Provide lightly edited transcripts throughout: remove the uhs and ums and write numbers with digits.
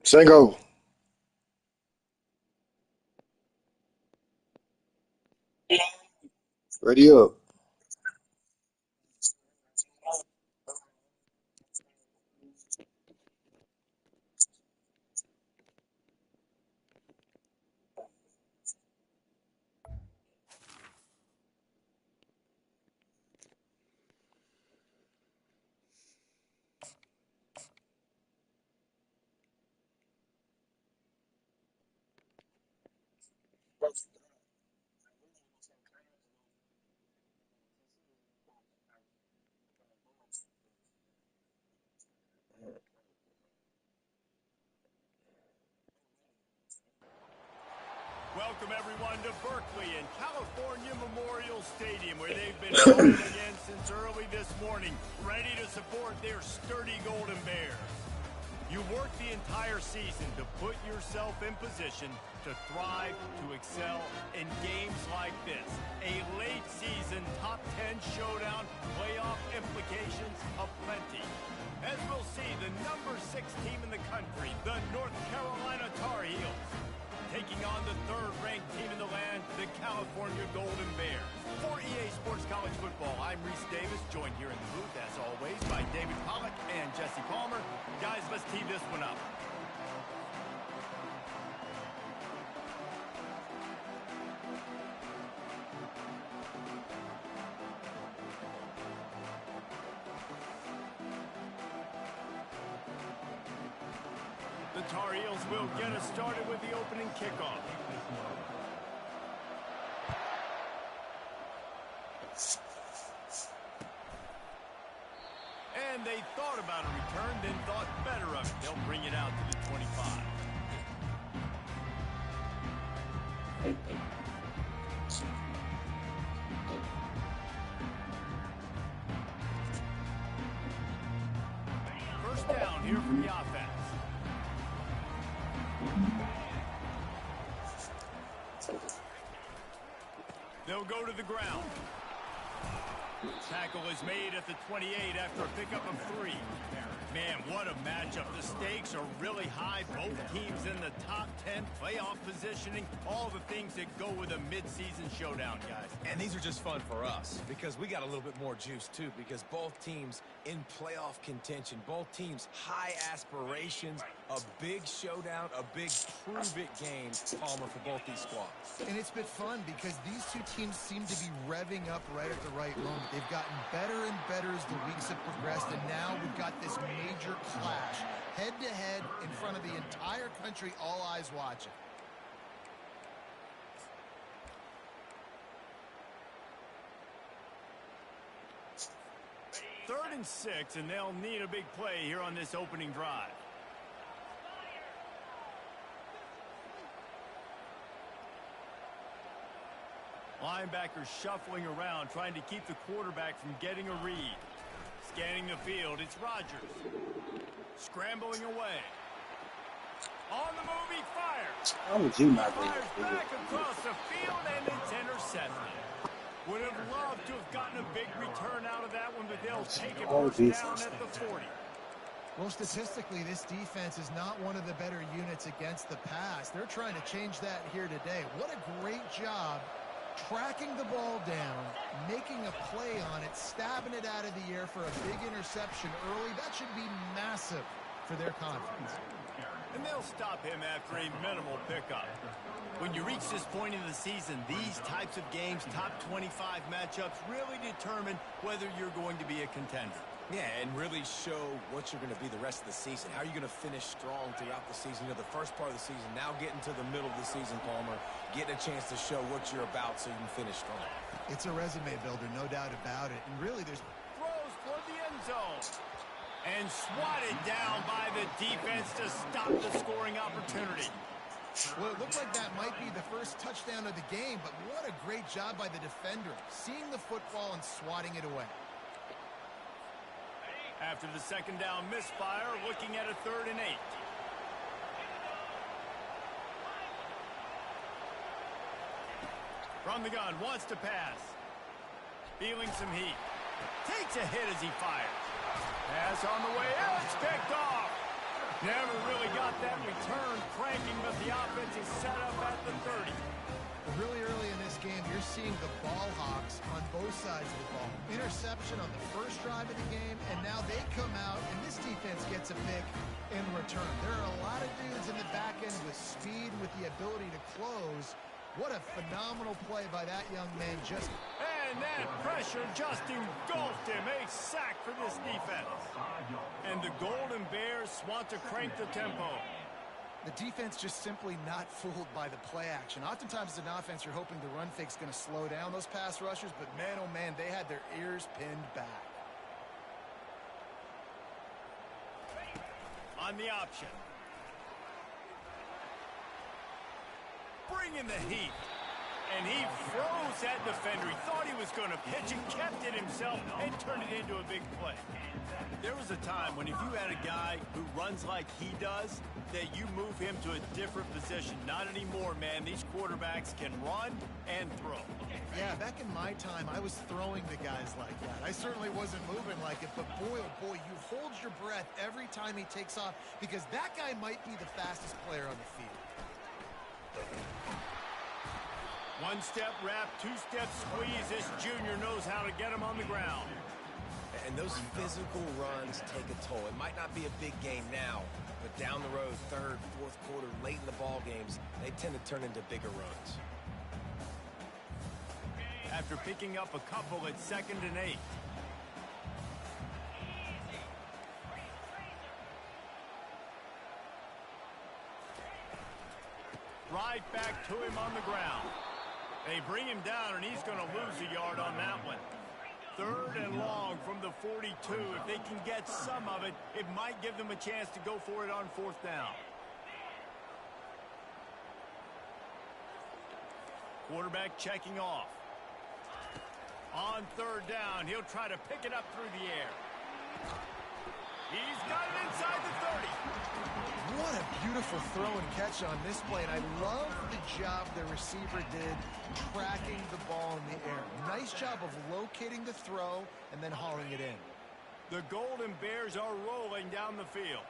Sango, ready up. Welcome, everyone, to Berkeley and California Memorial Stadium, where they've been home again since early this morning, ready to support their sturdy Golden Bears. You worked the entire season to put yourself in position to thrive, to excel in games like this. A late-season top 10 showdown, playoff implications aplenty. As we'll see, the number 6 team in the country, the North Carolina Tar Heels, taking on the third-ranked team in the land, the California Golden Bears. For EA Sports College Football, I'm Reese Davis, joined here in the booth, as always, by David Pollack and Jesse Palmer. Guys, let's tee this one up. The Tar Heels will get us started with the opening kickoff. And they thought about a return, then thought better of it. They'll bring it out to the 25. First down here from the offense. They'll go to the ground. Tackle is made at the 28 after a pickup of 3. Man, what a matchup. The stakes are really high. Both teams in the top 10 playoff positioning. All the things that go with a midseason showdown, guys. And these are just fun for us because we got a little bit more juice, too, because both teams in playoff contention, both teams high aspirations, a big showdown, a big prove-it game, Palmer, for both these squads. And it's been fun because these two teams seem to be revving up right at the right moment. They've gotten better and better as the weeks have progressed, and now we've got this major clash, head-to-head in front of the entire country, all eyes watching. Third and 6, and they'll need a big play here on this opening drive. Linebackers shuffling around, trying to keep the quarterback from getting a read. Scanning the field, it's Rodgers. Scrambling away. On the move, he fires. How would you not Fires back across the field, and it's intercepted. Would have loved to have gotten a big return out of that one, but they'll take it first down at the 40. Well, statistically, this defense is not one of the better units against the pass. They're trying to change that here today. What a great job tracking the ball down, making a play on it, stabbing it out of the air for a big interception early. That should be massive for their confidence. And they'll stop him after a minimal pickup. When you reach this point in the season, these types of games, top 25 matchups, really determine whether you're going to be a contender. Yeah, and really show what you're going to be the rest of the season. How are you going to finish strong throughout the season? You know, the first part of the season, now getting to the middle of the season, Palmer, getting a chance to show what you're about so you can finish strong. It's a resume builder, no doubt about it. And really, there's Throws toward the end zone. And swatted down by the defense to stop the scoring opportunity. Well, it looked like that might be the first touchdown of the game, but what a great job by the defender, seeing the football and swatting it away. After the second down misfire, looking at a 3rd and 8. From the gun, wants to pass. Feeling some heat. Takes a hit as he fires. Pass on the way out, it's picked off. Never really got that return cranking, but the offense is set up at the 30. Really early in this game, you're seeing the ball hawks on both sides of the ball. Interception on the first drive of the game, and now they come out, and this defense gets a pick in return. There are a lot of dudes in the back end with speed, with the ability to close. What a phenomenal play by that young man. And that pressure just engulfed him. A sack for this defense. And the Golden Bears want to crank the tempo. The defense just simply not fooled by the play action. Oftentimes as an offense, you're hoping the run fake's going to slow down those pass rushers, but man, oh man, they had their ears pinned back. On the option. Bringing the heat. And he froze that defender. He thought he was going to pitch and kept it himself and turned it into a big play. There was a time when if you had a guy who runs like he does, that you move him to a different position. Not anymore, man. These quarterbacks can run and throw. Yeah, back in my time, I was throwing the guys like that. I certainly wasn't moving like it, but boy, oh boy, you hold your breath every time he takes off because that guy might be the fastest player on the field. One-step wrap, two-step squeeze. This junior knows how to get him on the ground. And those physical runs take a toll. It might not be a big game now, but down the road, third, fourth quarter, late in the ball games, they tend to turn into bigger runs. After picking up a couple at 2nd and 8. Right back to him on the ground. They bring him down, and he's going to lose a yard on that one. 3rd and long from the 42. If they can get some of it, it might give them a chance to go for it on 4th down. Quarterback checking off. On 3rd down, he'll try to pick it up through the air. He's got it inside the 30. What a beautiful throw and catch on this play, and I love the job the receiver did tracking the ball in the air. Nice job of locating the throw and then hauling it in. The Golden Bears are rolling down the field.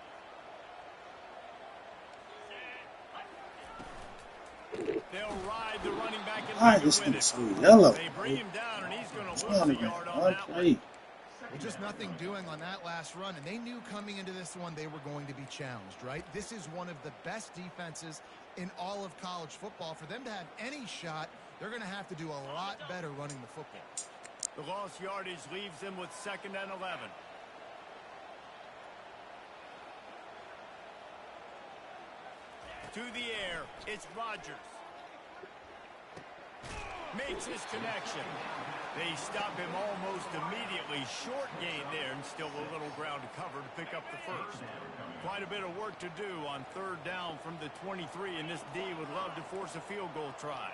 They'll ride the running back and Why leave is it with he it. so yellow? They bring him down, and he's going to lose a yard on that one. Okay. Well, just nothing doing on that last run, and they knew coming into this one they were going to be challenged, right? This is one of the best defenses in all of college football. For them to have any shot, they're going to have to do a lot better running the football. The lost yardage leaves them with 2nd and 11. To the air, it's Rodgers. Makes his connection. They stop him almost immediately. Short gain there, and still a little ground to cover to pick up the first. Quite a bit of work to do on 3rd down from the 23, and this D would love to force a field goal try.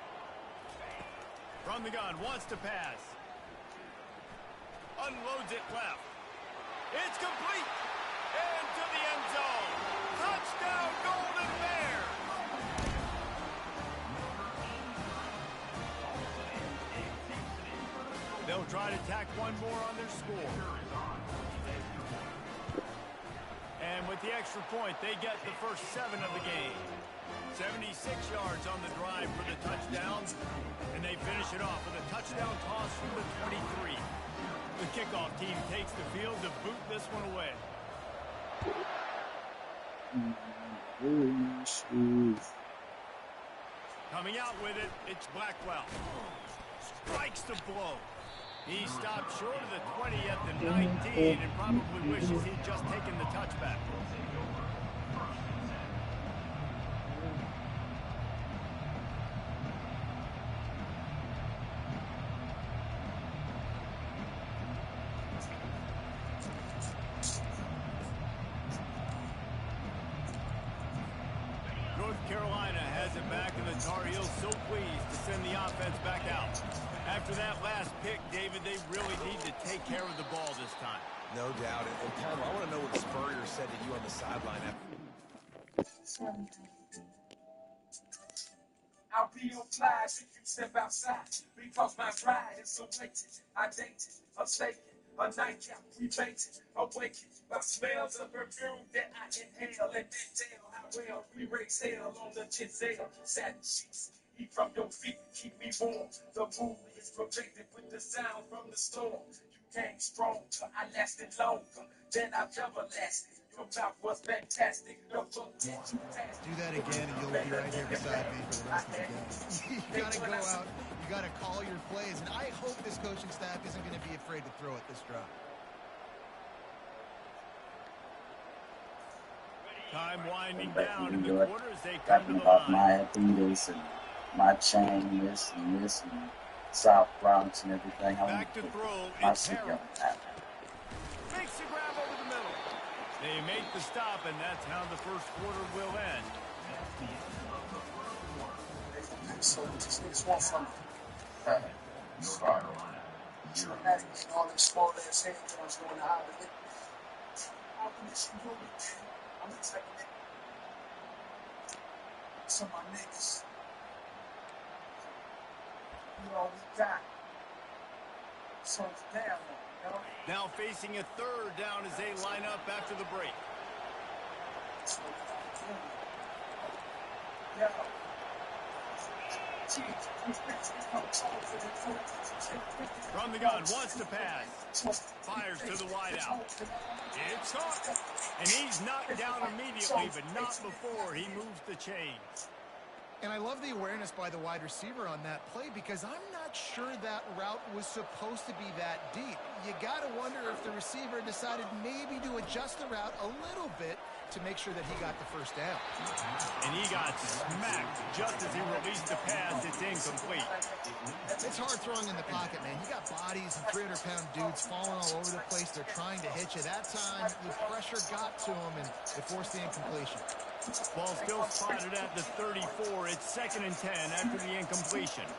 From the gun, wants to pass. Unloads it left. It's complete. And to the end zone. Touchdown, Golden Bears. They'll try to tack one more on their score. And with the extra point, they get the first 7 of the game. 76 yards on the drive for the touchdown. And they finish it off with a touchdown toss from the 23. The kickoff team takes the field to boot this one away. Coming out with it, it's Blackwell. Strikes the blow. He stopped short of the 20 at the 19 and probably wishes he'd just taken the touchback. North Carolina has it back, and the Tar Heels so pleased to send the offense back out. After that last pick, David, they really need to take care of the ball this time. No doubt. And Tom, I want to know what Spurrier said to you on the sideline after. I'll be your flash if you step outside, because my ride is so weighted. I date it, I'm staking, A nightcap, we baked, awakened by smells of perfume that I inhale and then tell how well we raise hell on the Giselle. Satin sheets, eat from your feet, keep me warm. The mood is protected with the sound from the storm. You came stronger, I lasted longer than I've ever lasted. Your mouth was fantastic. The fuck did you pass? Do that again, and you'll be right here beside me for the rest of the game. You got to go out. You got to call your plays, and I hope this coaching staff isn't going to be afraid to throw it this drive. Time winding down in the quarter as they come to the about my line. Adidas and my chain, this and South Bronx and everything. I Back to throw, my it's Harrell. Makes the grab over the middle. They make the stop, and that's how the first quarter will end. So it's one from all them small ass hand joints going to hide it. How can this do it? I'm taking it. Some of my niggas. You know, we got. So it's down, you know? Now facing a third down as they line up after the break. That's what we got to do. Yeah. From the gun, wants to pass. Fires to the wideout. It's caught. And he's knocked down immediately, but not before he moves the chains. And I love the awareness by the wide receiver on that play because I'm not sure that route was supposed to be that deep. You got to wonder if the receiver decided maybe to adjust the route a little bit to make sure that he got the first down. And he got smacked just as he released the pass. It's incomplete. It's hard throwing in the pocket, man. You got bodies and 300-pound dudes falling all over the place. They're trying to hit you. That time, the pressure got to him, and it forced the incompletion. Ball still spotted at the 34. It's 2nd and 10 after the incompletion.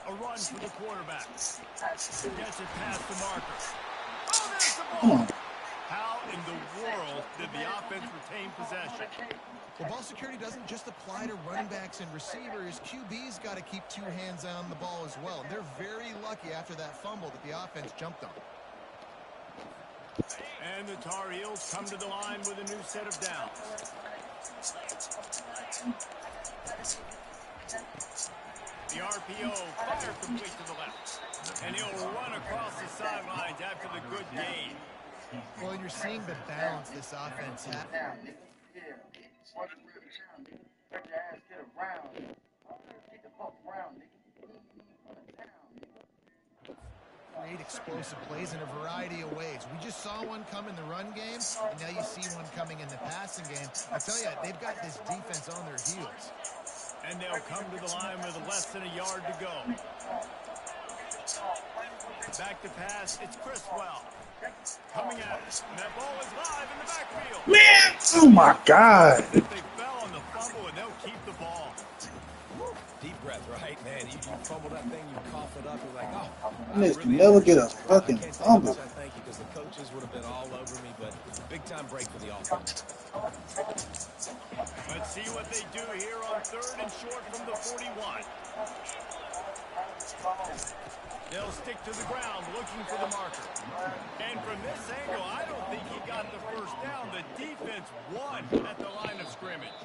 A run for the quarterback. Gets it past the marker. Oh, there's the ball. How in the world did the offense retain possession? Well, ball security doesn't just apply to running backs and receivers. QB's got to keep two hands on the ball as well. They're very lucky after that fumble that the offense jumped on. And the Tar Heels come to the line with a new set of downs. The RPO, fire complete to the left. And he'll run across the sidelines after the good gain. Well, you're seeing the balance this offense has. Create explosive plays in a variety of ways. We just saw one come in the run game, and now you see one coming in the passing game. I tell you, they've got this defense on their heels. And they'll come to the line with less than a yard to go. Back to pass, it's Criswell. Coming out, and that ball is live in the backfield. Man, oh my God. They fell on the fumble, and they'll keep the ball. Deep breath, right, man? You fumble that thing, you cough it up, you're like, oh. This can never get a fucking fumble. Thank you, because the coaches would have been all over me, but big time break for the offense. Let's see what they do here on 3rd and short from the 41. They'll stick to the ground looking for the marker. And from this angle, I don't think he got the first down. The defense won at the line of scrimmage.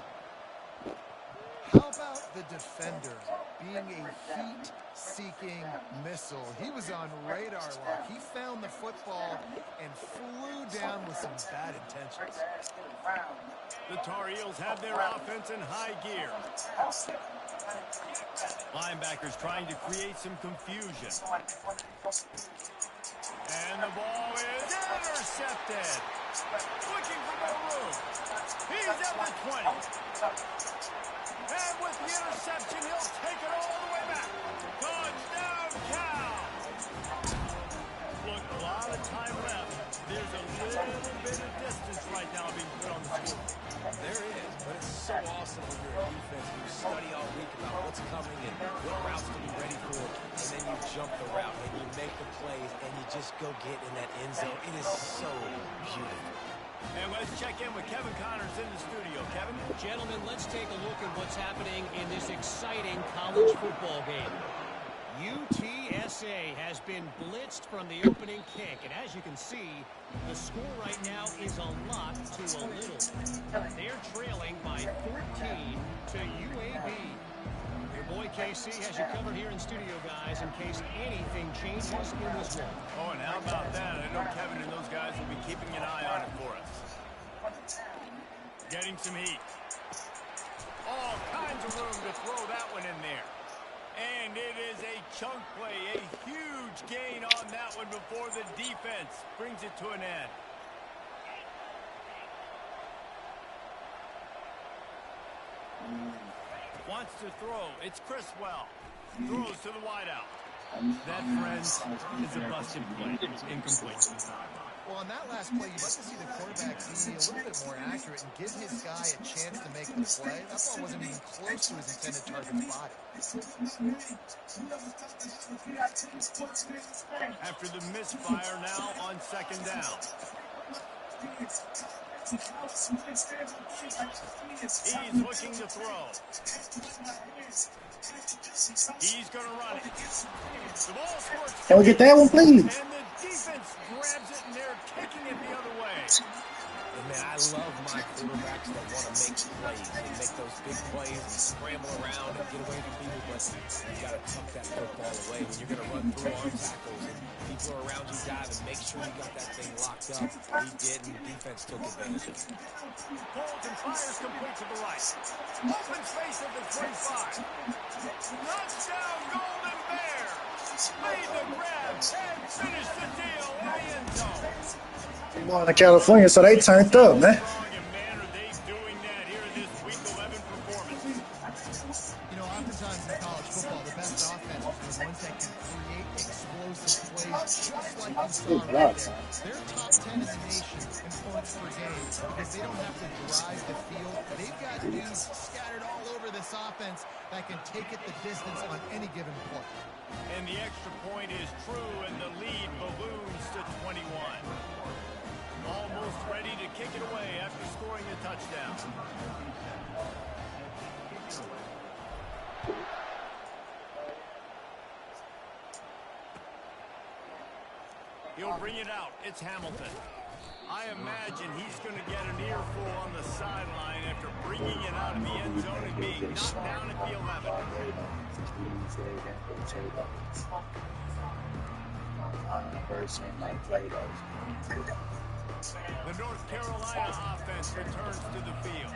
How about the defender being a heat-seeking missile? He was on radar lock. He found the football and flew down with some bad intentions. The Tar Heels have their offense in high gear. Linebackers trying to create some confusion. And the ball is intercepted. Looking for more room. He's at the 20. And with the interception, he'll take it all the way back. Touchdown, Cal! Look, a lot of time left. There's a little bit of distance right now being put on the score. There is, but it's so awesome when you're a defense. You study all week about what's coming and what routes to be ready for, and then you jump the route and you make the plays and you just go get in that end zone. It is so beautiful. And let's check in with Kevin Connors in the studio. Kevin? Gentlemen, let's take a look at what's happening in this exciting college football game. UTSA has been blitzed from the opening kick, and as you can see, the score right now is a lot to a little. They're trailing by 14 to UAB. Your boy KC has you covered here in studio, guys, in case anything changes in this one. Oh, and how about that? I know Kevin and those guys will be keeping an eye on it for us. Getting some heat. All kinds of room to throw that one in there. And it is a chunk play, a huge gain on that one before the defense brings it to an end. Wants to throw. It's Criswell. Throws to the wideout. That, friends, is a busted play. Incomplete. Well, on that last play, you'd like to see the quarterback be a little bit more accurate and give his guy a chance to make the play. That ball wasn't even close to his intended target's body. After the misfire, now on second down. He's looking to throw. He's going to run it. The ball squirts. Can we get that one, please? And the defense grabs it, and they're kicking it the other way. And man, I love my quarterbacks that want to make plays. They make those big plays and scramble around and get away from people, but you got to tuck that football away when you're going to run through arm tackles and people are around you diving. Make sure you got that thing locked up. He did, and the defense took advantage of it. Holds and fires complete to the right. Open space at the 25. Touchdown, Golden Bears. Made the grab and finished the deal in the end zone. They going to California, so they turned up, man. Man, are they doing that here in this Week 11 performance? You know, oftentimes in college football, the best offenses are the ones that can create explosive plays, just like you saw right there. They're top 10 in the nation in points per game because they don't have to drive the field. They've got dudes scattered all over this offense that can take it the distance on any given play. And the extra point is true, and the lead balloons to 21. Almost ready to kick it away after scoring a touchdown. He'll bring it out. It's Hamilton. I imagine he's going to get an earful on the sideline after bringing it out of the end zone and being knocked down at the 11. The North Carolina offense returns to the field.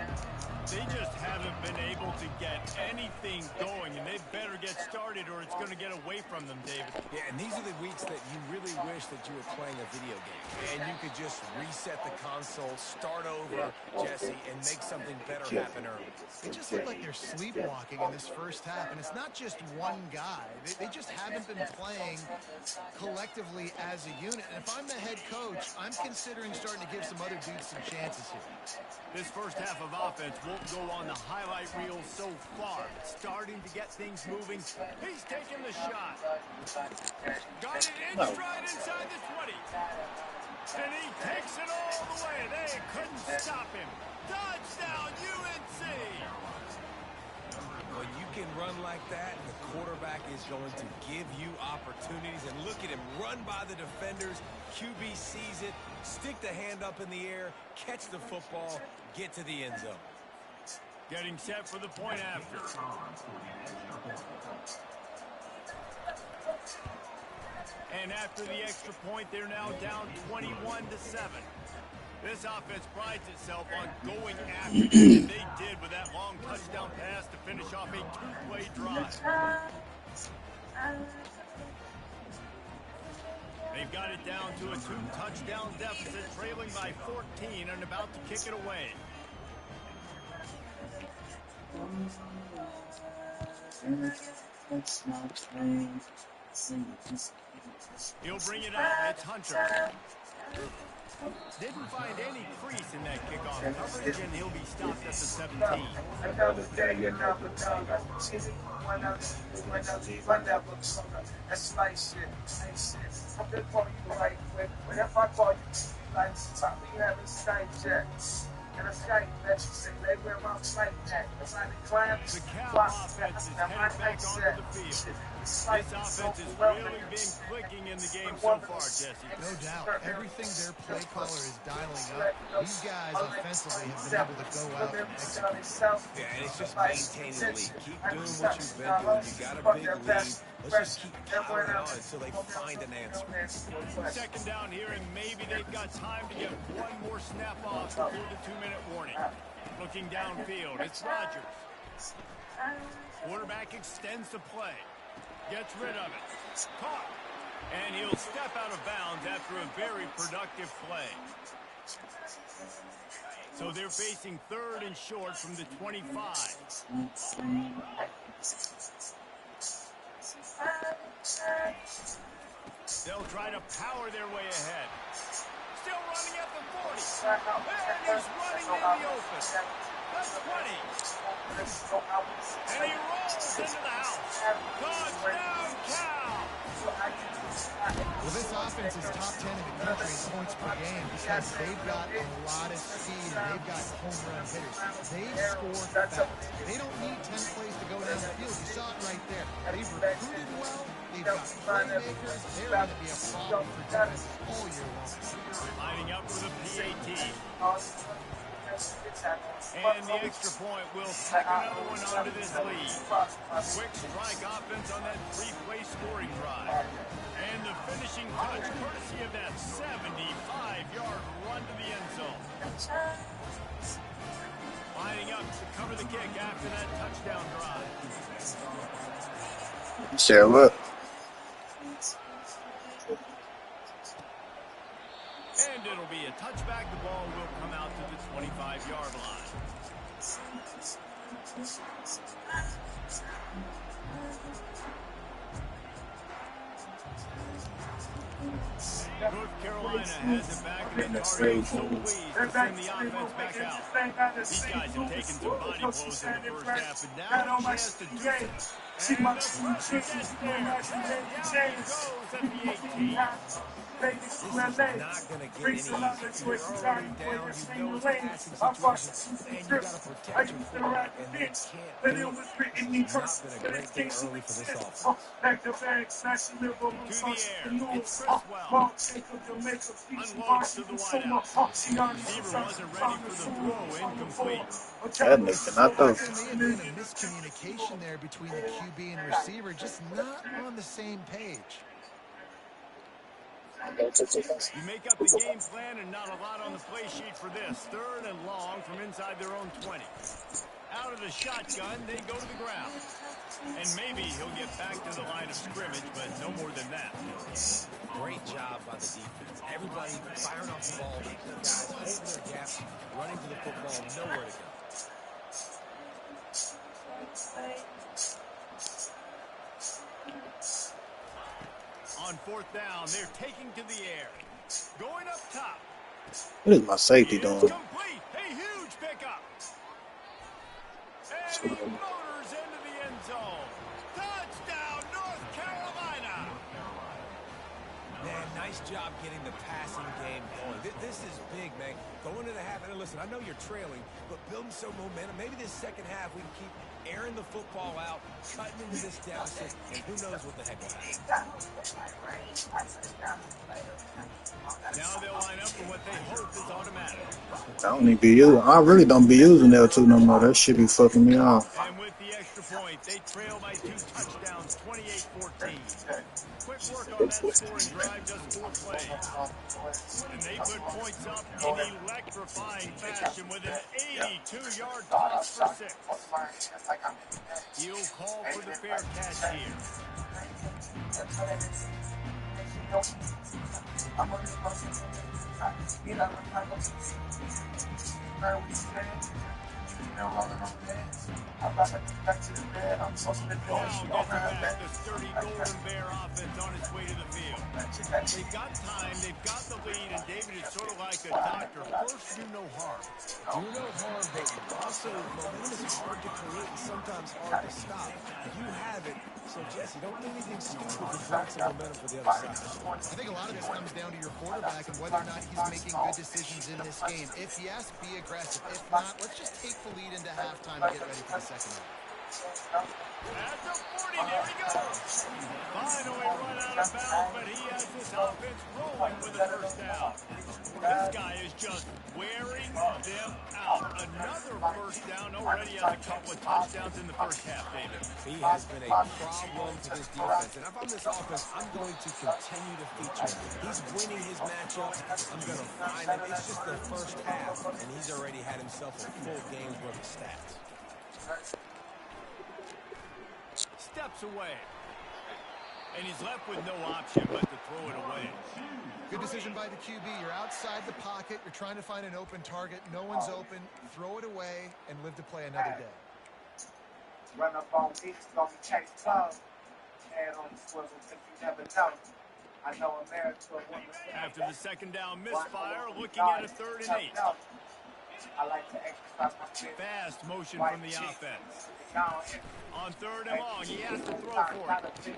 They just haven't been able to get anything going, and they better get started or it's going to get away from them, David. Yeah, and these are the weeks that you really wish that you were playing a video game. And you could just reset the console, start over, Jesse, and make something better happen early. It just looked like they're sleepwalking in this first half, and it's not just one guy. They just haven't been playing collectively as a unit. And if I'm the head coach, I'm considering starting to give some other dudes some chances here. This first half of offense won't go on the highlight reel so far. Starting to get things moving. He's taking the shot. Got it in stride inside the 20. And he takes it all the way. They couldn't stop him. Touchdown, UNC. When you can run like that, the quarterback is going to give you opportunities. And look at him run by the defenders. QB sees it, stick the hand up in the air, catch the football, get to the end zone. Getting set for the point after. And after the extra point, they're now down 21-7. This offense prides itself on going after them, and they did with that long touchdown pass to finish off a two-play drive. They've got it down to a two-touchdown deficit, trailing by 14 and about to kick it away. He'll bring it out. It's Hunter. Didn't find any crease in that kickoff coverage, and he'll be stopped at the 17. Another day, another time. That's nice shit. Nice shit. I'm just calling you right quick. Whenever I call you, Like, we have a Skype chat. And a Skype that you say, they wear my flight jack. It's like the clams. The Cal offense is headed back onto the field. This offense has really been clicking in the game so far, Jesse. No doubt. Everything their play caller is dialing up, these guys offensively have been able to go out and execute. Yeah, and it's just maintaining the lead. Keep doing what you've been doing. You got a big lead. Let's just keep pounding on until they find an answer. Second down here, and maybe they've got time to get one more snap off before the 2-minute warning. Looking downfield, it's Rodgers. Quarterback extends the play. Gets rid of it. Caught. And he'll step out of bounds after a very productive play. So they're facing 3rd and short from the 25. They'll try to power their way ahead. Still running at the 40. And he's running in the open. That's 20. And he rolls into the house. Touchdown, Cal. Well, this offense is top 10 in the country in points per game because they've got a lot of speed and they've got home run hitters. They've scored fast. They don't need 10 plays to go down the field. You saw it right there. They've recruited well. They've got playmakers. They're going to be a problem for defense all year long. Lining up for the PAT. And the extra point will tack another one onto this lead. Quick strike offense on that 3-play scoring drive. And the finishing touch, courtesy of that 75-yard run to the end zone. Lining up to cover the kick after that touchdown drive. Say what? And it'll be a touchback. The ball will come out to the 25-yard line. North Carolina has it back in the target, so pleased to send the offense back out. These guys have taken some body blows in the first half, and now a chance to do it. And the first gets there. And down he goes at the 18. This is not going to get any easier. You're already down. You know it's passing situation, and you got to protect your quarterback, and they can't do it. It's not been a great game early for this offense. To the air. It's Criswell. Unloads to the wideout. Receiver wasn't ready for the throw. Incomplete. That nigga not There those. may have been a miscommunication there between the QB and receiver, just not on the same page. You make up the game plan and not a lot on the play sheet for this. 3rd and long from inside their own 20. Out of the shotgun, they go to the ground. And maybe he'll get back to the line of scrimmage, but no more than that. Great job by the defense. Everybody firing off the ball. Guys holding their gaps, running to the football, nowhere to go. On 4th down, they're taking to the air. Going up top. What is my safety doing? Complete. A huge pickup. And he motors into the end zone. Touchdown, North Carolina. Man, nice job getting the passing game going. This is big, man. Going into the half, and listen, I know you're trailing, but building some momentum. Maybe this second half we can keep airing the football out, cutting into this deficit, and who knows what the heck will happen. Now they'll line up for what they hope is automatic. I don't even be using. I really don't be using L2 no more. That shit be fucking me off. And with the extra point, they trail by 2 touchdowns, 28-14. Quick work on that scoring drive, just 4 plays. And they put points up in electrifying fashion with an 82-yard toss for 6. He'll call for the fair catch here. Now gets back the sturdy Golden Bear offense on its way to the field. They've got time, they've got the lead, and David is sort of like a doctor. First, do no harm. Do no harm, but also momentum is hard to create and sometimes hard to stop. If you have it, So, Jesse, don't do anything stupid to build some momentum for the other side. I think a lot of this comes down to your quarterback and whether or not he's making good decisions in this game. If yes, be aggressive. If not, let's just take the lead into halftime and get ready for the second half. At the 40, there he goes. Finally run out of bounds, but he has this offense rolling with a first down. This guy is just wearing them out. Another first down, already has a couple of touchdowns in the first half, David. He has been a problem to this defense. And if I'm this offense, I'm going to continue to feature him. He's winning his matchups. I'm going to find him. It's just the first half, and he's already had himself a full game's worth of stats. Steps away. And he's left with no option but to throw it away. Good decision by the QB. You're outside the pocket. You're trying to find an open target. No one's open. Throw it away and live to play another day. Run up on me, it's gonna be chase club. Head on the swivel, if you never know. I know America. After the second down misfire, looking at a 3rd and 8. I like to exercise my feet. Fast motion from the offense. On 3rd and long, he has to throw for it.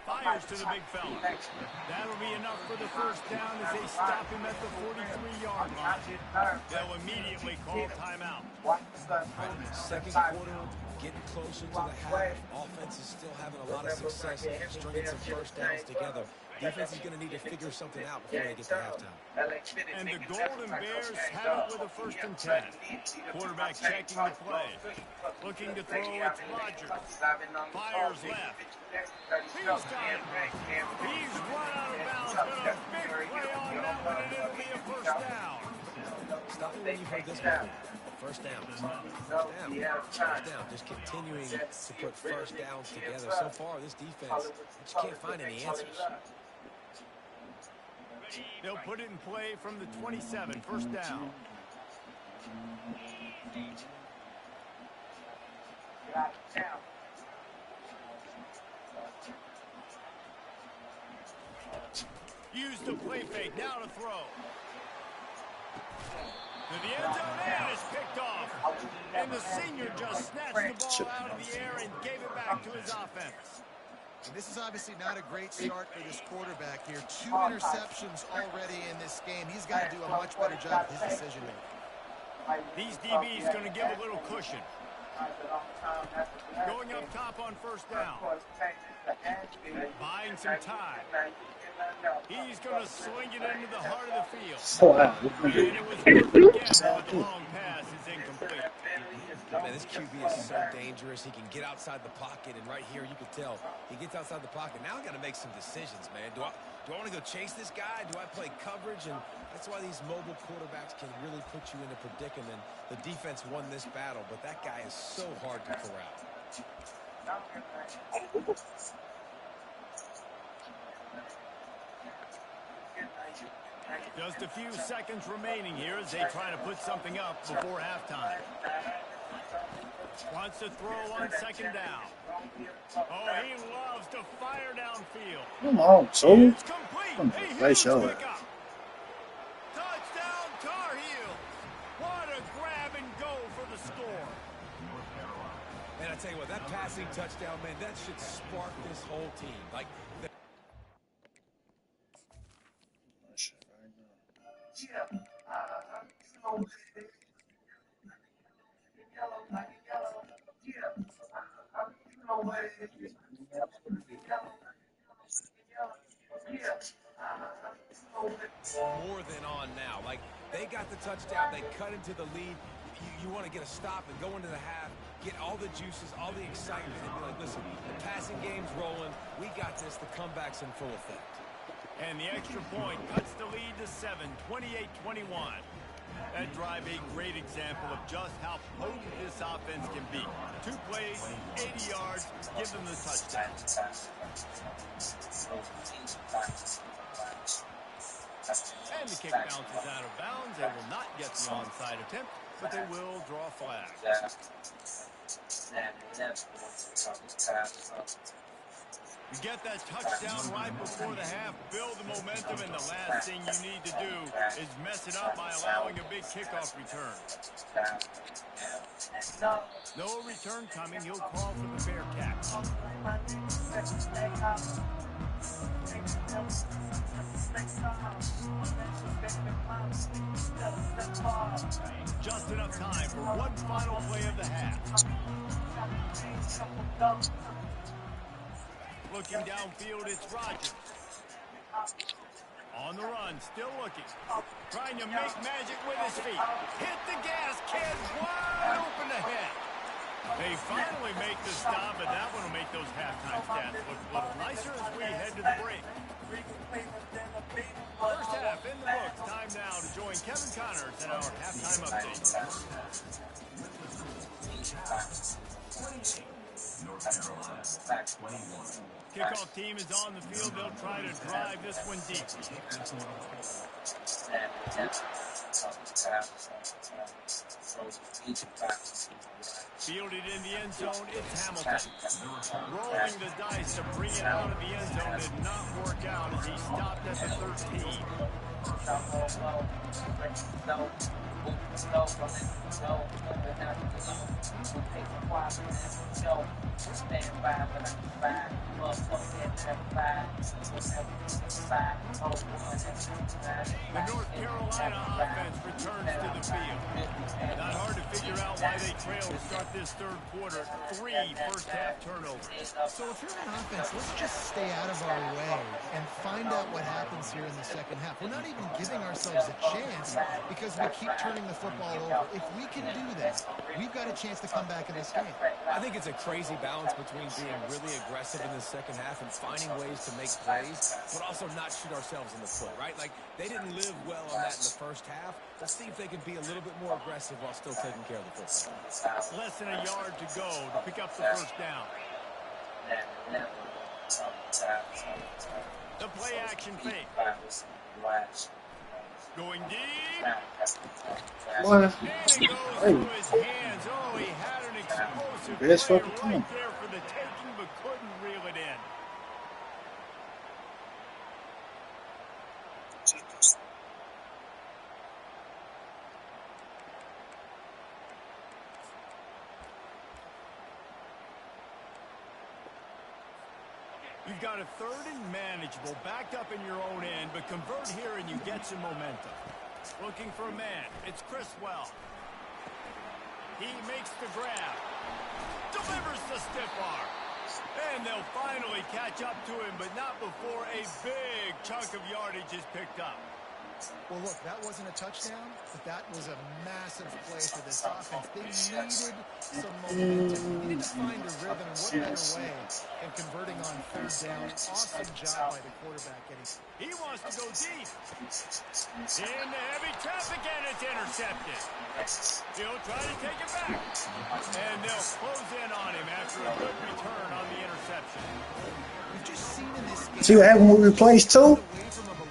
Fires to the big fella. That'll be enough for the first down as they stop him at the 43-yard line. They'll immediately call timeout. Second quarter, getting closer to the half. Offense is still having a lot of success stringing some first downs together. Defense is going to need to figure something out before they get to halftime. And the Golden Bears have it with a 1st and 10. Quarterback checking the play. Looking to throw, it's Rodgers. Fires left. He's got it. He's run out of bounds, but a big play on that one, and it'll be a first down. Stop it when you've heard this before. First down. First down. Just continuing to put first downs together. So far, this defense just can't find any answers. They'll put it in play from the 27, first down. Use the play fake, now to throw. To the end zone, and it's picked off. And the senior just snatched the ball out of the air and gave it back to his offense. And this is obviously not a great start for this quarterback here. 2 interceptions already in this game. He's got to do a much better job of his decision-making. These DBs going to give a little cushion. Going up top on first down. Buying some time. He's going to sling it into the heart of the field. And it was perfect again, but the long pass is incomplete. Man, this QB is so dangerous. He can get outside the pocket, and right here you can tell he gets outside the pocket. Now I got to make some decisions, man. Do I want to go chase this guy? Do I play coverage? And that's why these mobile quarterbacks can really put you in a predicament. The defense won this battle, but that guy is so hard to corral. Just a few seconds remaining here as they try to put something up before halftime. Wants to throw on second down. Oh, he loves to fire downfield. Come on, so. It's complete. A huge pickup. Touchdown, Tar Heels. What a grab and go for the score. Man, I tell you what, that passing touchdown, man, that should spark this whole team. Like, more than on now. Like, they got the touchdown. They cut into the lead. You want to get a stop and go into the half, get all the juices, all the excitement, and be like, listen, the passing game's rolling. We got this. The comeback's in full effect. And the extra point cuts the lead to 7, 28-21. That drive a great example of just how potent this offense can be. 2 plays, 80 yards, give them the touchdown. And the kick bounces out of bounds. They will not get the onside attempt, but they will draw a flag. You get that touchdown right before the half, build the momentum, and the last thing you need to do is mess it up by allowing a big kickoff return. No return coming. He'll call for the fair catch. Just enough time for one final play of the half. Looking downfield, it's Rodgers. On the run, still looking. Trying to make magic with his feet. Hit the gas, kid. Wide open ahead. They finally make the stop, but that one will make those halftime stats look a little nicer as we head to the break. First half in the books. Time now to join Kevin Connors in our halftime update. Kickoff team is on the field. They'll try to drive this one deep. Fielded in the end zone, it's Hamilton. Rolling the dice to bring it out of the end zone did not work out as he stopped at the 13. The North Carolina offense returns to the field. Not hard to figure out why they trail to start this third quarter. 3 first-half turnovers. So if you're an offense, let's just stay out of our way and find out what happens here in the second half. We're not even giving ourselves a chance because we keep turning the football over. If we can do that, we've got a chance to come back in this game. I think it's a crazy balance between being really aggressive in the second half and finding ways to make plays, but also not shoot ourselves in the foot, right? Like, they didn't live well on that in the first half. Let's see if they can be a little bit more aggressive while still taking care of the football. Less than a yard to go to pick up the first down. The play action fake. Going deep. What? And it goes through his hands. Oh, he had an explosive Best play fucking right team. there for the taking, but couldn't reel it in. You've got a third and manageable, backed up in your own end, but convert here and you get some momentum. Looking for a man. It's Criswell. He makes the grab. Delivers the stiff arm. And they'll finally catch up to him, but not before a big chunk of yardage is picked up. Well, look, that wasn't a touchdown, but that was a massive play for this offense. They needed some momentum. They needed to find a rhythm, and what better way than converting on third down. Awesome job by the quarterback getting. He wants to go deep. In the heavy traffic, and it's intercepted. He'll try to take it back. And they'll close in on him after a good return on the interception. We've just seen in this game. See what happened when we replaced two?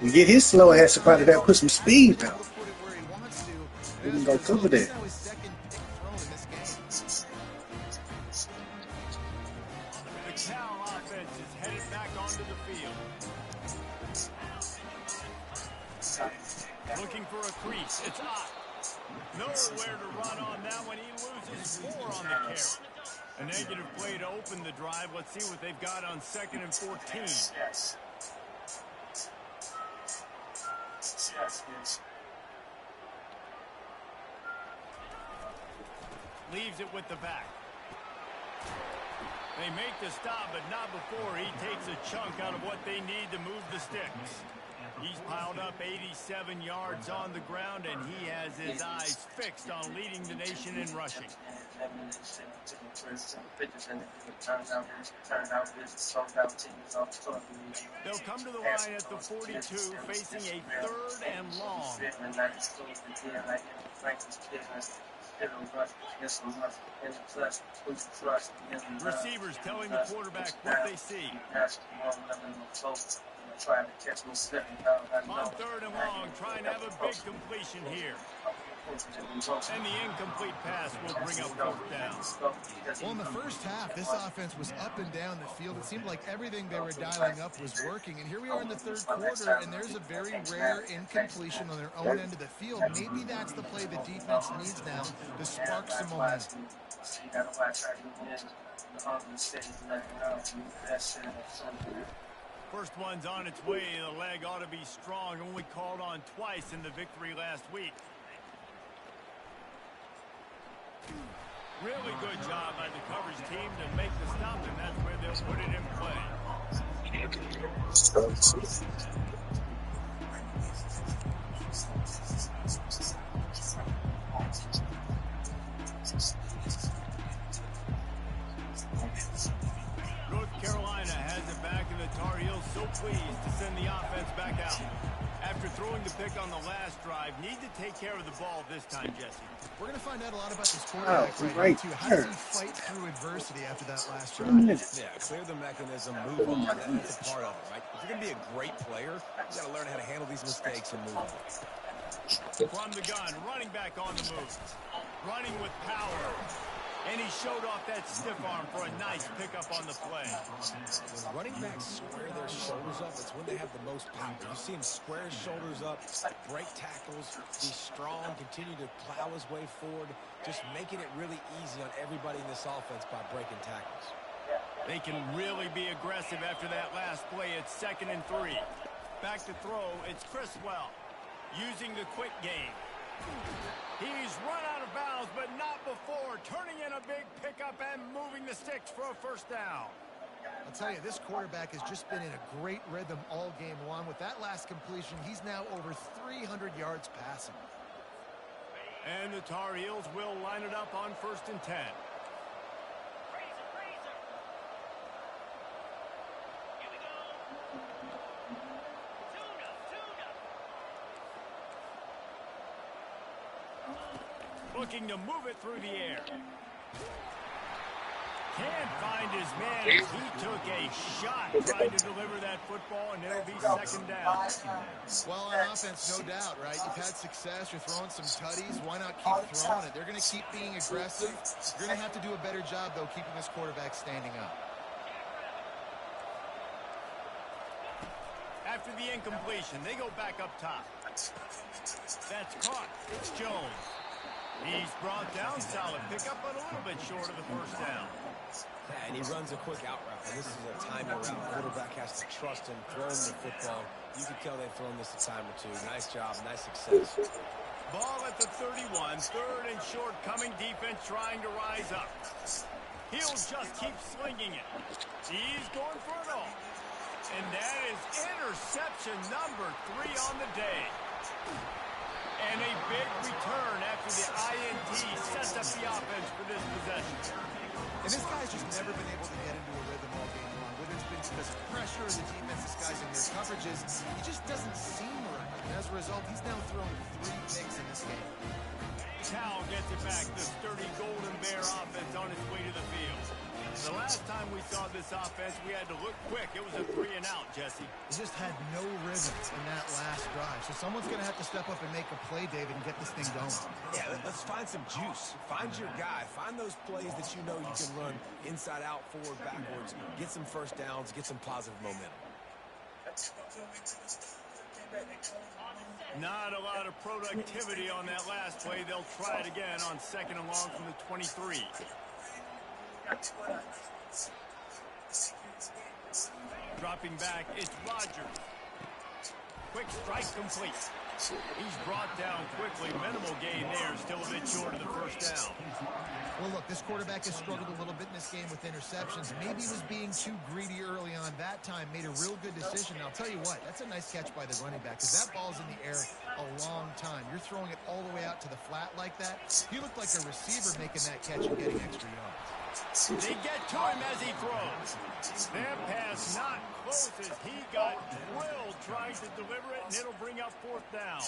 We get his slow ass up out of there, put some speed down. We can go cover that. The Cal offense is headed back onto the field. Looking for a crease. It's Ott. Nowhere to run on that one. He loses 4 on the carry. A negative play to open the drive. Let's see what they've got on 2nd and 14. Leaves it with the back. They make the stop, but not before he takes a chunk out of what they need to move the sticks. He's piled up 87 yards on the ground, and he has his eyes fixed on leading the nation in rushing. They'll come to the line at the 42, facing a 3rd and long. Receivers telling the quarterback what they see. On 3rd and long, trying to have a big completion here. And the incomplete pass will bring up fourth down. Well, in the first half, this offense was up and down the field. It seemed like everything they were dialing up was working. And here we are in the third quarter, and there's a very rare incompletion on their own end of the field. Maybe that's the play the defense needs now to spark some momentum. First one's on its way. The leg ought to be strong. Only called on twice in the victory last week. Really good job by the coverage team to make the stop, and that's where they'll put it in play. North Carolina has it back, and the Tar Heels so pleased to send the offense back out. After throwing the pick on the last drive, need to take care of the ball this time, Jesse. We're going to find out a lot about this quarterback right now, too. How does he fight through adversity after that last drive? Yeah, clear the mechanism, move on. That's a part of it, right? If you're going to be a great player, you got to learn how to handle these mistakes and move on. From the gun, running back on the move. Running with power. And he showed off that stiff arm for a nice pickup on the play. When running backs square their shoulders up, it's when they have the most power. You see him square his shoulders up, break tackles, be strong, continue to plow his way forward, just making it really easy on everybody in this offense by breaking tackles. They can really be aggressive after that last play. It's 2nd and 3. Back to throw, it's Criswell using the quick game. He's run out of bounds, but not before turning in a big pickup and moving the sticks for a first down. I'll tell you, this quarterback has just been in a great rhythm all game long. With that last completion, he's now over 300 yards passing. And the Tar Heels will line it up on 1st and 10. Looking to move it through the air. Can't find his man. He took a shot trying to deliver that football, and it'll be 2nd down. Well, on offense, no doubt, right? You've had success. You're throwing some tutties. Why not keep throwing it? They're going to keep being aggressive. You're going to have to do a better job, though, keeping this quarterback standing up. After the incompletion, they go back up top. That's caught. It's Jones. He's brought down, solid pickup, but a little bit short of the first down. Yeah, and he runs a quick out route. And this is a timing route. Quarterback has to trust him, throw him the football. You can tell they've thrown this a time or two. Nice job, nice success. Ball at the 31, 3rd and short, coming defense trying to rise up. He'll just keep slinging it. He's going for it all. And that is interception number 3 on the day. And a big return after the INT sets up the offense for this possession. And this guy's just never been able to get into a rhythm all game long. Whether it's been because of pressure or the defense disguising their coverages, he just doesn't seem right. And as a result, he's now thrown 3 picks in this game. Cal gets it back. The sturdy Golden Bear offense on its way to the field. The last time we saw this offense, we had to look quick. It was a 3-and-out, Jesse. He just had no rhythm in that last drive. So someone's going to have to step up and make a play, David, and get this thing going. Yeah, let's find some juice. Find your guy. Find those plays that you know you can run inside out, forward, backwards. Get some first downs. Get some positive momentum. Not a lot of productivity on that last play. They'll try it again on 2nd and long from the 23. Dropping back, it's Rodgers. Quick strike complete. He's brought down quickly. Minimal gain there. Still a bit short of the first down. Well, look, this quarterback has struggled a little bit in this game with interceptions. Maybe he was being too greedy early on. That time made a real good decision. I'll tell you what, that's a nice catch by the running back because that ball's in the air a long time. You're throwing it all the way out to the flat like that. He looked like a receiver making that catch and getting extra yards. They get to him as he throws. That pass not close as he got drilled trying to deliver it, and it'll bring up 4th down.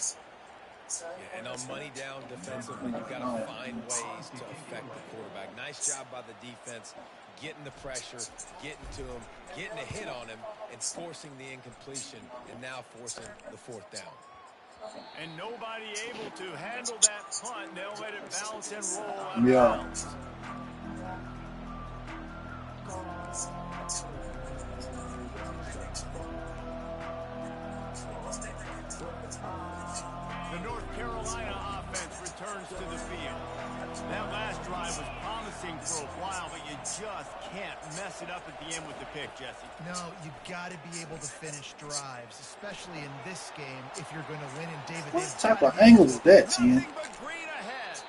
Yeah, and on money down defensively, you've got to find ways to affect the quarterback. Nice job by the defense, getting the pressure, getting to him, getting a hit on him, and forcing the incompletion, and now forcing the 4th down. And nobody able to handle that punt. They'll let it bounce and roll out of Yeah. bounds. The North Carolina offense returns to the field. That last drive was promising for a while, but you just can't mess it up at the end with the pick, Jesse. No, you've got to be able to finish drives, especially in this game if you're going to win. And David, What type of angle is that, Jen? Nothing but green ahead.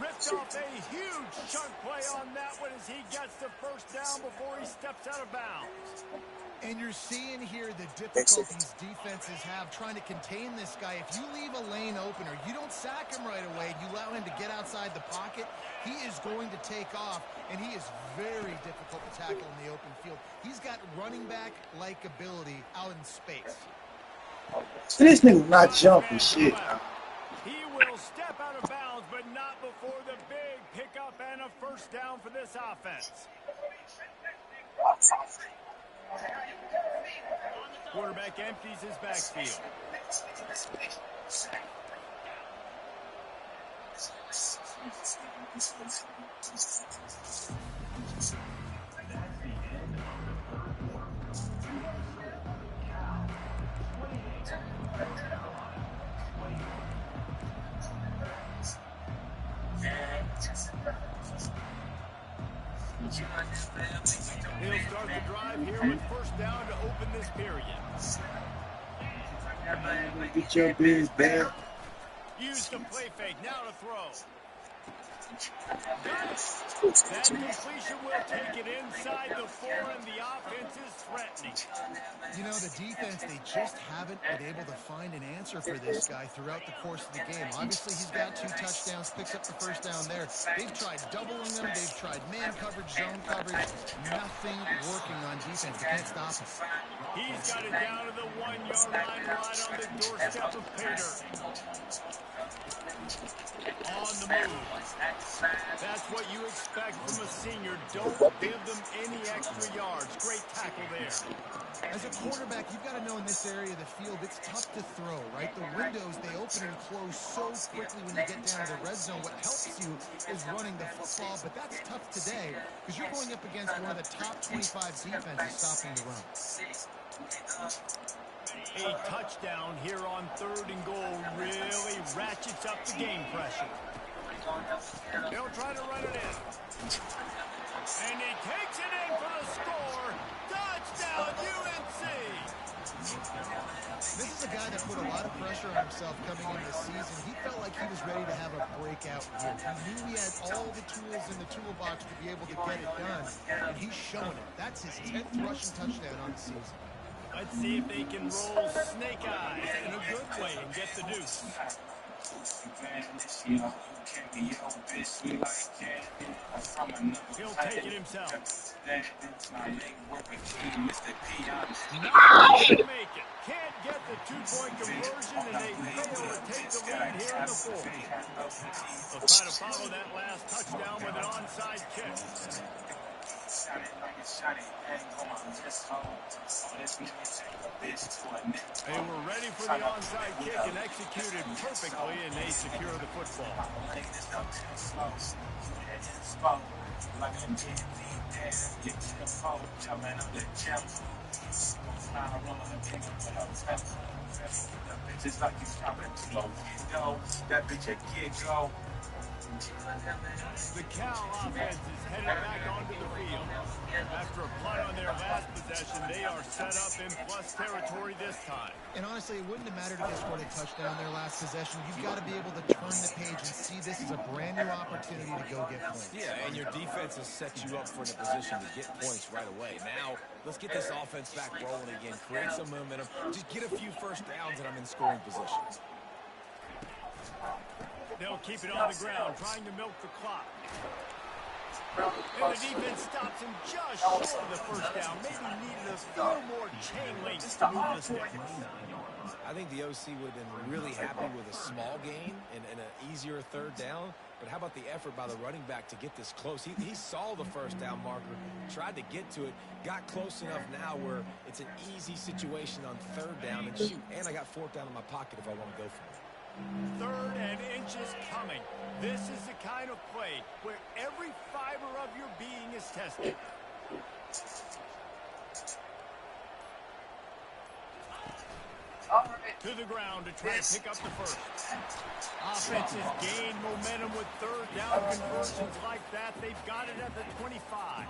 Ripped off a huge chunk play on that one as he gets the first down before he steps out of bounds. And you're seeing here the difficulties defenses have trying to contain this guy. If you leave a lane open or you don't sack him right away, you allow him to get outside the pocket, he is going to take off, and he is very difficult to tackle in the open field. He's got running back-like ability out in space. So this nigga not jumping shit. He will step out of bounds, but not before the big pickup and a first down for this offense. Quarterback empties his backfield. He'll start the drive here with first down to open this period. Get your biz back. Use the play fake. Now to throw. That completion will take it inside the 4, and the offense is threatening. You know, the defense, they just haven't been able to find an answer for this guy throughout the course of the game. Obviously, he's got 2 touchdowns, picks up the first down there. They've tried doubling him. They've tried man coverage, zone coverage. Nothing working on defense. They can't stop him. He's got it down to the 1-yard line right on the doorstep of Pater. On the move. That's what you expect from a senior. Don't give them any extra yards. Great tackle there. As a quarterback, you've got to know in this area of the field, it's tough to throw, right? The windows, they open and close so quickly when you get down to the red zone. What helps you is running the football, but that's tough today because you're going up against one of the top 25 defenses stopping the run. A touchdown here on 3rd and goal really ratchets up the game pressure. He'll try to run it in. And he takes it in for the score. Touchdown, UNC! This is a guy that put a lot of pressure on himself coming into the season. He felt like he was ready to have a breakout year. He knew he had all the tools in the toolbox to be able to get it done, and he's showing it. That's his 10th rushing touchdown on the season. Let's see if they can roll snake eyes in a good way and get the deuce. He'll take it himself. Not going to make it. Can't get the 2-point conversion, and they fail to take the lead here in the 4th. They'll try to follow that last touchdown with an onside kick. They were ready for the onside kick and executed perfectly, and they secure the football. The Cal offense is headed back onto the field. After a punt on their last possession, they are set up in plus territory this time. And honestly, it wouldn't have mattered if they scored a touchdown their last possession. You've got to be able to turn the page and see this as a brand new opportunity to go get points. Yeah, and your defense has set you up for a position to get points right away. Now, let's get this offense back rolling again, create some momentum, just get a few first downs, and I'm in scoring position. They'll keep it on the ground, trying to milk the clock. And the defense stops him just short of the first down. Maybe needed a few more chain links to move the sticks. I think the OC would have been really happy with a small gain and an easier third down. But how about the effort by the running back to get this close? He saw the first down marker, tried to get to it, got close enough now where it's an easy situation on third down. And shoot, and I got fourth down in my pocket if I want to go for it. 3rd and inches coming. This is the kind of play where every fiber of your being is tested. To the ground to try to pick up the first. Offenses gain momentum with third down conversions like that. They've got it at the 25.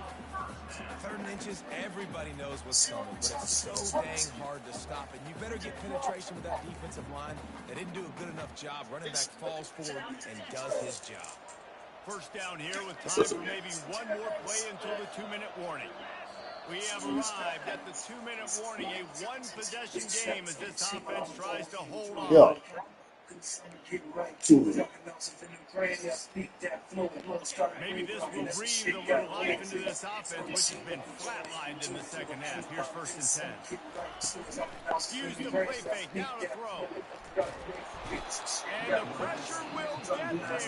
3rd and inches, everybody knows what's coming, but it's so dang hard to stop. And you better get penetration with that defensive line. They didn't do a good enough job. Running back falls forward and does his job. First down here with time for maybe one more play until the 2-minute warning. We have arrived at the 2-minute warning, a one-possession game as this offense tries to hold on. Yeah. Maybe this will breathe a little life into this offense, which has been flatlined in the second half. Here's 1st and 10. Use the play fake, now to throw. And the pressure will get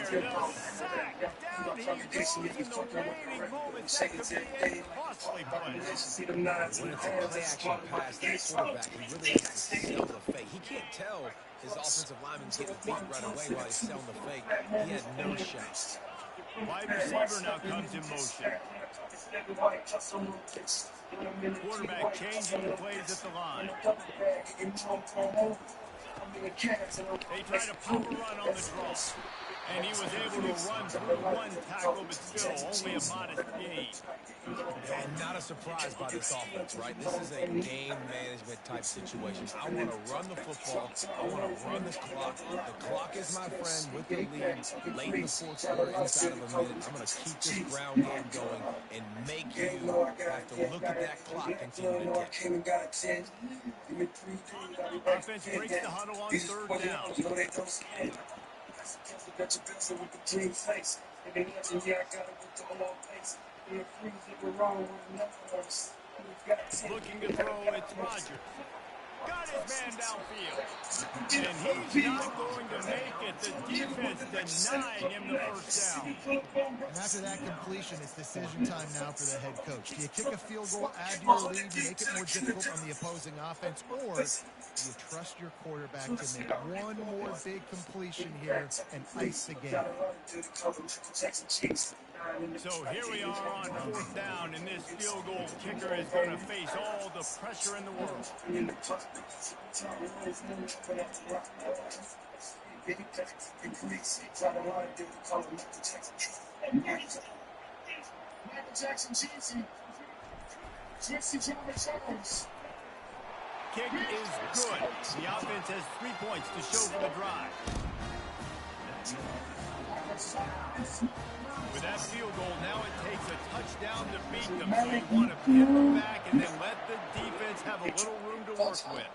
there. The sack, down he goes in the waning moments. That could be a costly play. When it's a play-action pass, that quarterback, he really has to sell the fake. He can't tell his offensive lineman's getting beat right away while he's selling the fake. He had no shot. Wide receiver now comes in motion. Quarterback changing the plays at the line. They try to pop a run on the draw. And he was able to run through one tackle, but still only a modest gain. And not a surprise by this offense, right? This is a game management type situation. I want to run the football. I want to run the clock. The clock is my friend with the lead. Late in the 4th quarter, inside of a minute, I'm going to keep this ground game going and make you have to look at that clock and continue to tick. Offense breaks the huddle on 3rd down. Looking to throw, it's Rodgers. Got his man downfield. And he's not going to make it. The defense denying him the first down. And after that completion, it's decision time now for the head coach. Do you kick a field goal, add to your lead, make it more difficult on the opposing offense, or do you trust your quarterback to make one more big completion here and ice the game? So here we are on 4th down, and this field goal kicker is going to face all the pressure in the world. Kick is good. The offense has 3 points to show for the drive. With that field goal, now it takes a touchdown to beat them. So you want to pin them back and then let the defense have a little room to work with.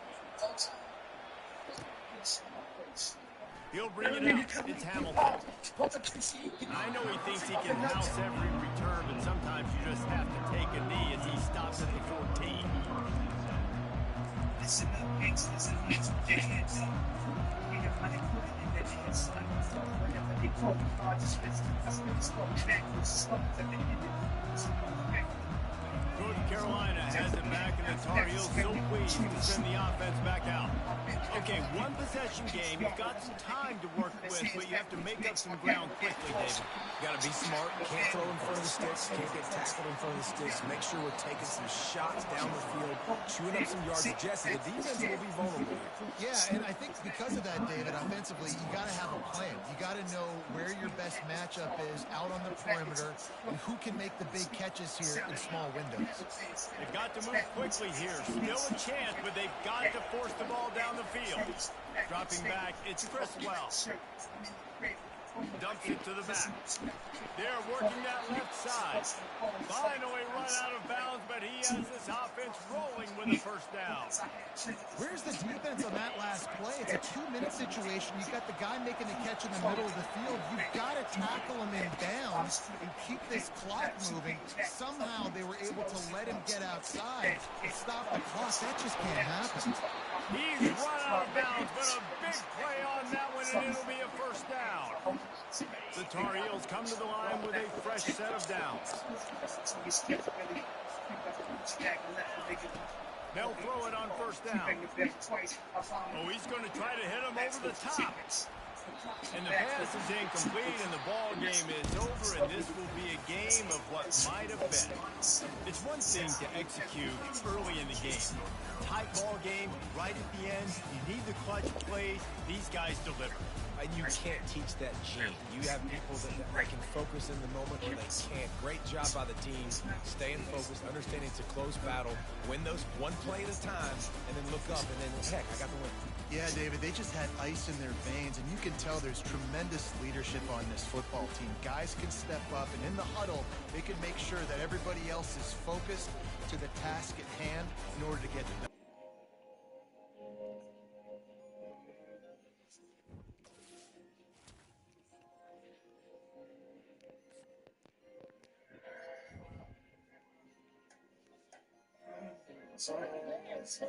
He'll bring it out. It's Hamilton. I know he thinks he can house every return, but sometimes you just have to take a knee as he stops at the 14. North Carolina has it back, and the Tar Heels so pleased to send the offense back out. Okay, one possession game. You've got some time to work with, but you have to make up some ground quickly, David. You got to be smart. Can't throw in front of the sticks. Can't get tackled in front of the sticks. Make sure we're taking some shots down the field, chewing up some yards. Jesse, the defense will be vulnerable here. Yeah, and I think because of that, David, offensively, you got to have a plan. You got to know where your best matchup is out on the perimeter and who can make the big catches here in small windows. They've got to move quickly here. Still a chance, but they've got to force the ball down the field. Dropping back, it's Criswell. Dumps it to the back. They're working that left side. Finally run out of bounds, but he has this offense rolling with a first down. Where's the defense on that last play? It's a 2-minute situation. You've got the guy making the catch in the middle of the field. You've got to tackle him in bounds and keep this clock moving. Somehow they were able to let him get outside and stop the clock. That just can't happen. He's run out of bounds, but a big play on that one, and it'll be a first down. The Tar Heels come to the line with a fresh set of downs. They'll throw it on first down. Oh, he's going to try to hit him over the top. And the pass is incomplete, and the ball game is over, and this will be a game of what might have been. It's one thing to execute early in the game. Tight ball game, right at the end, you need the clutch plays. These guys deliver. And you can't teach that gene. You have people that can focus in the moment, or they can't. Great job by the team, staying focused, understanding it's a close battle, win those one play at a time, and then look up, and then, heck, I got the win. Yeah, David, they just had ice in their veins, and you can tell there's tremendous leadership on this football team. Guys can step up, and in the huddle, they can make sure that everybody else is focused to the task at hand in order to get the So,